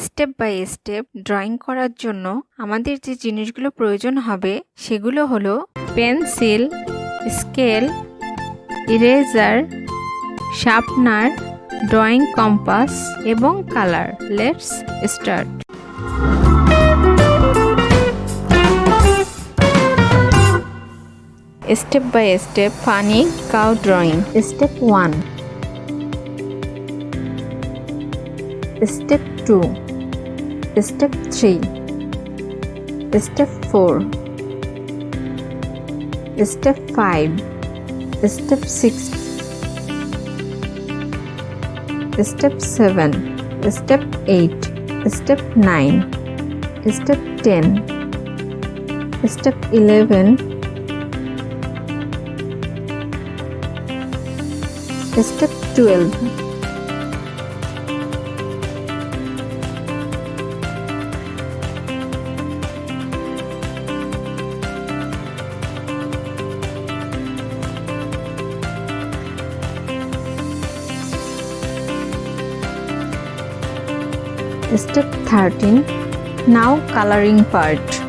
Step by step drawing করার জন্য আমাদের যে জিনিসগুলো প্রয়োজন হবে সেগুলো হলো pencil, scale, eraser, sharpener, drawing compass এবং colour. Let's start. Step by step funny cow drawing. Step 1, Step 2, Step 3, Step 4, Step 5, Step 6, Step 7, Step 8, Step 9, Step 10, Step 11, Step 12, Step 13. Now coloring part.